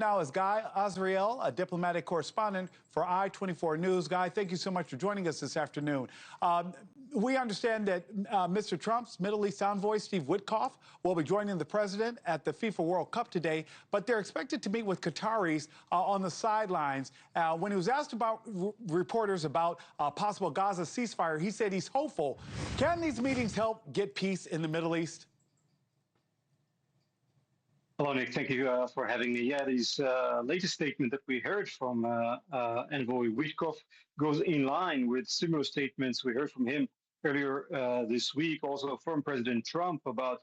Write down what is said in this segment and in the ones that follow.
Now is Guy Azriel, a diplomatic correspondent for I-24 News. Guy, thank you so much for joining us this afternoon. We understand that Mr. Trump's Middle East envoy, Steve Witkoff, will be joining the president at the FIFA World Cup today, but they're expected to meet with Qataris on the sidelines. When he was asked about reporters about a possible Gaza ceasefire, he said he's hopeful. Can these meetings help get peace in the Middle East? Hello, Nick. Thank you for having me. Yeah, this latest statement that we heard from Envoy Witkoff goes in line with similar statements we heard from him earlier this week, also from President Trump, about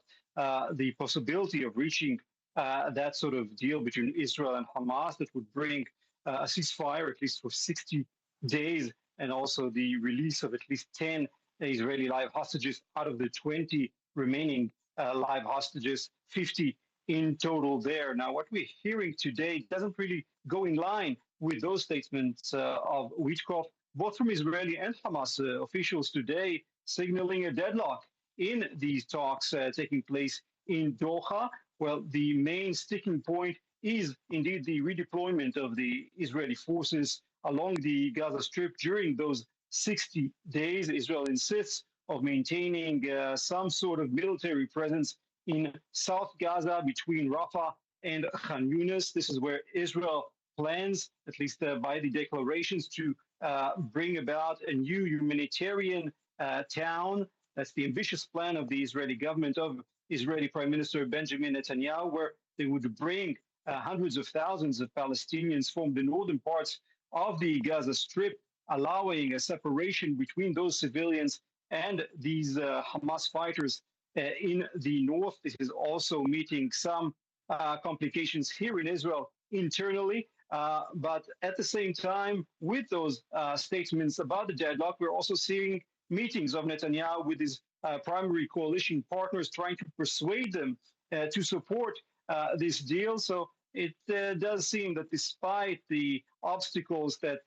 the possibility of reaching that sort of deal between Israel and Hamas that would bring a ceasefire, at least for 60 days, and also the release of at least 10 Israeli live hostages out of the 20 remaining live hostages, 50 in total there. Now, what we're hearing today doesn't really go in line with those statements of Witkoff, both from Israeli and Hamas officials today, signaling a deadlock in these talks taking place in Doha. Well, the main sticking point is indeed the redeployment of the Israeli forces along the Gaza Strip during those 60 days. Israel insists of maintaining some sort of military presence in South Gaza between Rafah and Khan Yunis. This is where Israel plans, at least by the declarations, to bring about a new humanitarian town. That's the ambitious plan of the Israeli government, of Israeli Prime Minister Benjamin Netanyahu, where they would bring hundreds of thousands of Palestinians from the northern parts of the Gaza Strip, allowing a separation between those civilians and these Hamas fighters in the north. This is also meeting some complications here in Israel internally. But at the same time, with those statements about the deadlock, we're also seeing meetings of Netanyahu with his primary coalition partners, trying to persuade them to support this deal. So it does seem that despite the obstacles that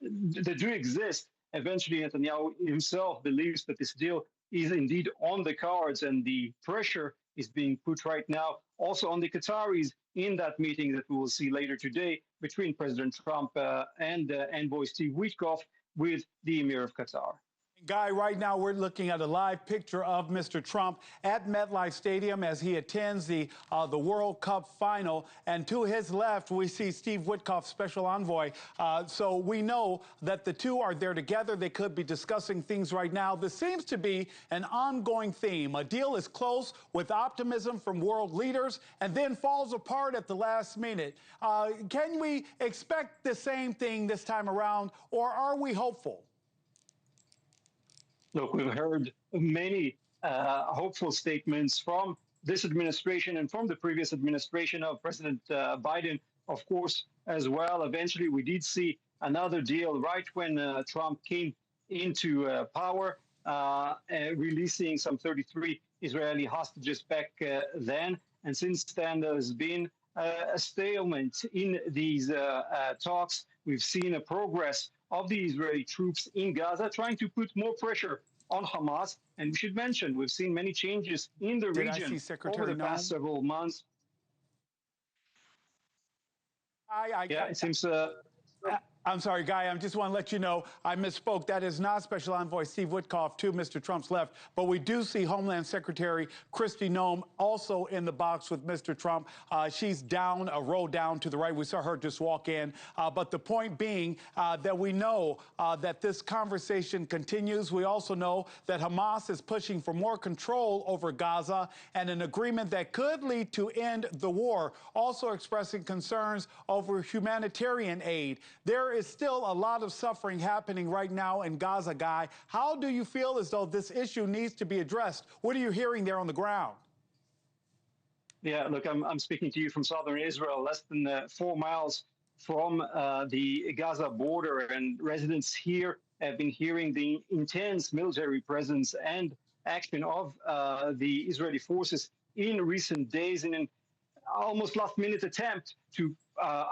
do exist, eventually Netanyahu himself believes that this deal is indeed on the cards, and the pressure is being put right now also on the Qataris in that meeting that we will see later today between President Trump and Envoy Steve Witkoff with the Emir of Qatar. Guy, right now we're looking at a live picture of Mr. Trump at MetLife Stadium as he attends the World Cup final. And to his left, we see Steve Witkoff, special envoy. So we know that the two are there together. They could be discussing things right now. This seems to be an ongoing theme. A deal is close with optimism from world leaders and then falls apart at the last minute. Can we expect the same thing this time around, or are we hopeful? Look, we've heard many hopeful statements from this administration and from the previous administration of President Biden, of course, as well. Eventually, we did see another deal right when Trump came into power, releasing some 33 Israeli hostages back then. And since then, there's been a stalemate in these talks. We've seen a progress of the Israeli troops in Gaza, trying to put more pressure on Hamas. And we should mention, we've seen many changes in the region over the past several months. Yeah, it seems... I'm sorry, Guy, I just want to let you know I misspoke. That is not Special Envoy Steve Witkoff to Mr. Trump's left, but we do see Homeland Secretary Kristi Noem also in the box with Mr. Trump. She's down, a row down to the right. We saw her just walk in. But the point being that we know that this conversation continues. We also know that Hamas is pushing for more control over Gaza and an agreement that could lead to end the war, also expressing concerns over humanitarian aid. There is still a lot of suffering happening right now in Gaza, Guy. How do you feel as though this issue needs to be addressed? What are you hearing there on the ground? Yeah, look, I'm speaking to you from southern Israel, less than 4 miles from the Gaza border, and residents here have been hearing the intense military presence and action of the Israeli forces in recent days in an almost last-minute attempt to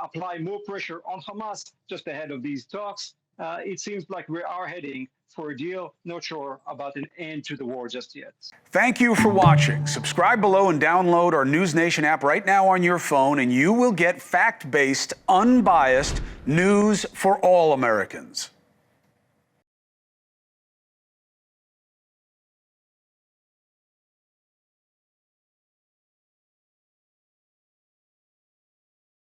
apply more pressure on Hamas just ahead of these talks. it seems like we are heading for a deal. Not sure about an end to the war just yet. Thank you for watching. Subscribe below and download our NewsNation app right now on your phone, and you will get fact-based, unbiased news for all Americans.